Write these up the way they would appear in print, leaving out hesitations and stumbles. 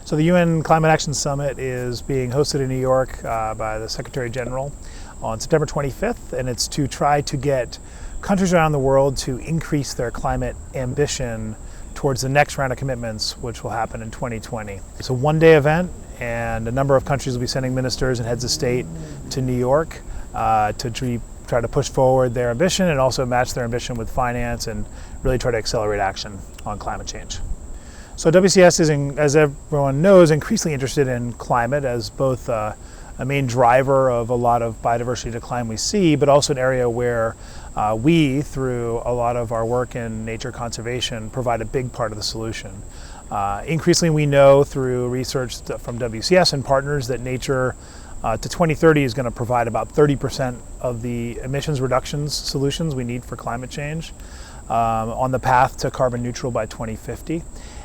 So the UN Climate Action Summit is being hosted in New York by the Secretary General on September 25th, and it's to try to get countries around the world to increase their climate ambition towards the next round of commitments, which will happen in 2020. It's a one-day event, and a number of countries will be sending ministers and heads of state to New York to try to push forward their ambition and also match their ambition with finance and really try to accelerate action on climate change. So WCS is, as everyone knows, increasingly interested in climate as both a main driver of a lot of biodiversity decline we see, but also an area where we, through a lot of our work in nature conservation, provide a big part of the solution. Increasingly, we know through research from WCS and partners that nature to 2030 is going to provide about 30% of the emissions reductions solutions we need for climate change on the path to carbon neutral by 2050.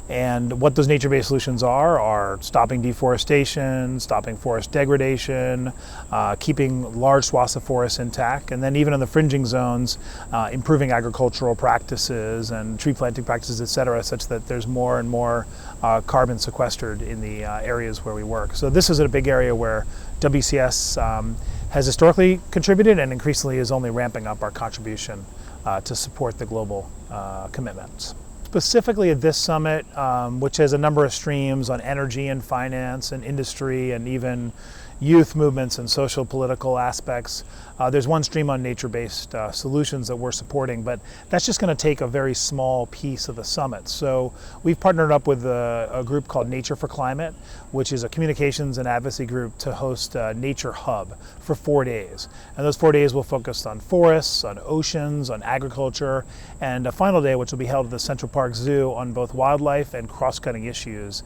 And what those nature-based solutions are stopping deforestation, stopping forest degradation, keeping large swaths of forests intact, and then even in the fringing zones, improving agricultural practices and tree planting practices, et cetera, such that there's more and more carbon sequestered in the areas where we work. So this is a big area where WCS has historically contributed and increasingly is only ramping up our contribution to support the global commitments. Specifically at this summit, which has a number of streams on energy and finance and industry and even youth movements and social political aspects, there's one stream on nature-based solutions that we're supporting, but that's just going to take a very small piece of the summit. So we've partnered up with a group called Nature for Climate, which is a communications and advocacy group to host a Nature Hub for 4 days. And those 4 days will focus on forests, on oceans, on agriculture, and a final day which will be held at the Central Park Zoo on both wildlife and cross-cutting issues,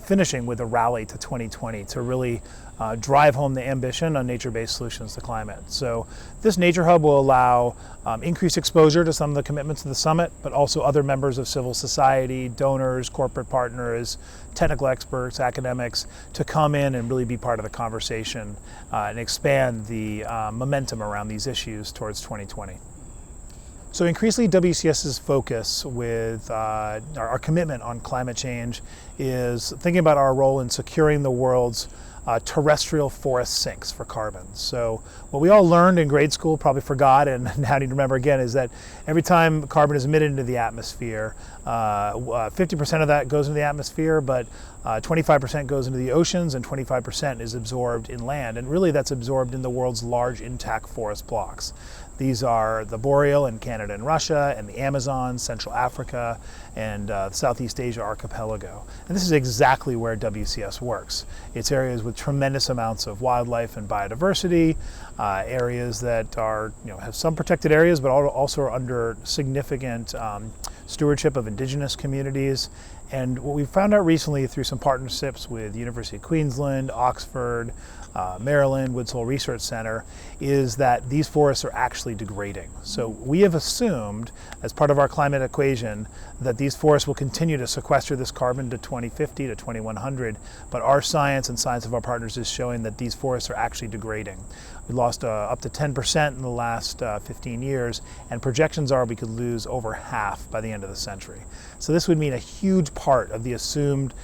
finishing with a rally to 2020 to really drive home the ambition on nature-based solutions to climate. So this Nature Hub will allow increased exposure to some of the commitments of the summit, but also other members of civil society, donors, corporate partners, technical experts, academics, to come in and really be part of the conversation and expand the momentum around these issues towards 2020. So increasingly, WCS's focus with our commitment on climate change is thinking about our role in securing the world's terrestrial forest sinks for carbon. So what we all learned in grade school, probably forgot and now need to remember again, is that every time carbon is emitted into the atmosphere, 50% of that goes into the atmosphere, but 25% goes into the oceans and 25% is absorbed in land. And really that's absorbed in the world's large intact forest blocks. These are the boreal in Canada and Russia, and the Amazon, Central Africa, and Southeast Asia archipelago. And this is exactly where WCS works. It's areas with tremendous amounts of wildlife and biodiversity, areas that are, have some protected areas, but also are under significant stewardship of indigenous communities. And what we found out recently through some partnerships with the University of Queensland, Oxford, Maryland, Woods Hole Research Center, is that these forests are actually degrading. So we have assumed, as part of our climate equation, that these forests will continue to sequester this carbon to 2050 to 2100, but our science and science of our partners is showing that these forests are actually degrading. We lost up to 10% in the last 15 years, and projections are we could lose over half by the end of the century. So this would mean a huge part of the assumed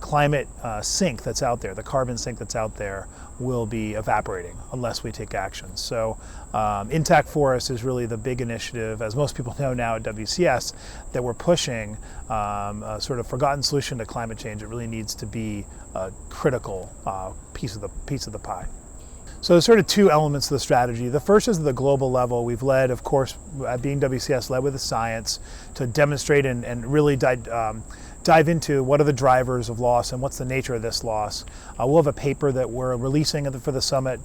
climate sink that's out there, the carbon sink that's out there, will be evaporating unless we take action. So intact forests is really the big initiative, as most people know now at WCS, that we're pushing a sort of forgotten solution to climate change. It really needs to be a critical piece of the pie. So there's sort of two elements to the strategy. The first is at the global level. We've led, of course, being WCS, led with the science to demonstrate and really dive into what are the drivers of loss and what's the nature of this loss. We'll have a paper that we're releasing for the summit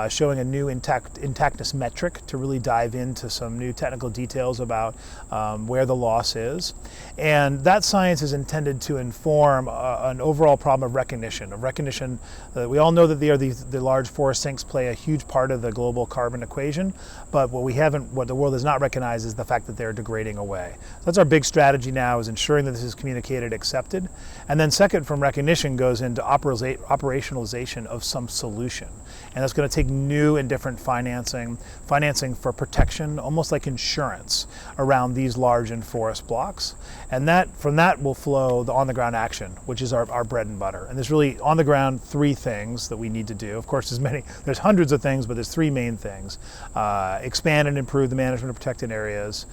showing a new intactness metric to really dive into some new technical details about where the loss is. And that science is intended to inform an overall problem of recognition that we all know that the large forest sinks play a huge part of the global carbon equation, but what the world has not recognized is the fact that they're degrading away. So that's our big strategy now, is ensuring that this is communicated it accepted. And then second, from recognition goes into operationalization of some solution. And that's going to take new and different financing for protection, almost like insurance, around these large and forest blocks. And from that will flow the on-the-ground action, which is our bread and butter. And there's really on the ground 3 things that we need to do. Of course, there's hundreds of things, but there's 3 main things. Expand and improve the management of protected areas,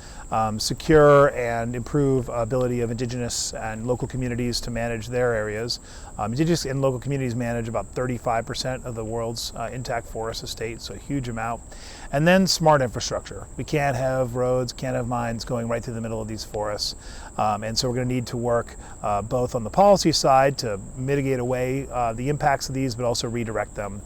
secure and improve ability of indigenous and local communities to manage their areas. Indigenous and local communities manage about 35% of the world's intact forest estate, so a huge amount. And then smart infrastructure. We can't have roads, can't have mines going right through the middle of these forests. And so we're going to need to work both on the policy side to mitigate away the impacts of these, but also redirect them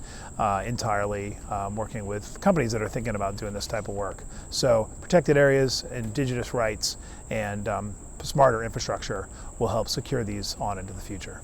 entirely, working with companies that are thinking about doing this type of work. So protected areas, indigenous rights, and smarter infrastructure will help secure these on into the future.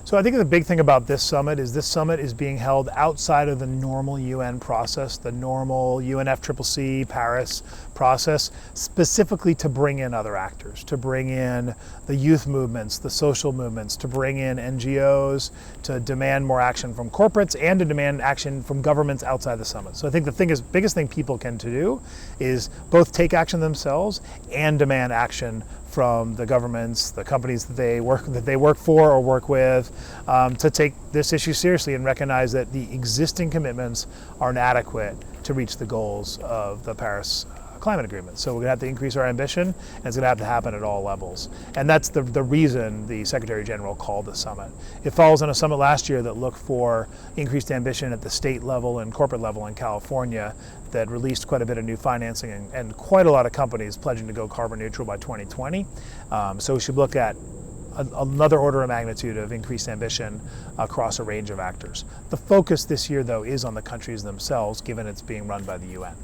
So I think the big thing about this summit is being held outside of the normal UN process, the normal UNFCCC Paris process, specifically to bring in other actors, to bring in the youth movements, the social movements, to bring in NGOs, to demand more action from corporates, and to demand action from governments outside the summit. So I think the biggest thing people can do is both take action themselves and demand action from the governments, the companies that they work for or work with, to take this issue seriously and recognize that the existing commitments are inadequate to reach the goals of the Paris Climate Agreement. So we're going to have to increase our ambition, and it's going to have to happen at all levels. And that's the reason the Secretary General called the summit. It follows on a summit last year that looked for increased ambition at the state level and corporate level in California that released quite a bit of new financing and quite a lot of companies pledging to go carbon neutral by 2020. So we should look at another order of magnitude of increased ambition across a range of actors. The focus this year, though, is on the countries themselves, given it's being run by the UN.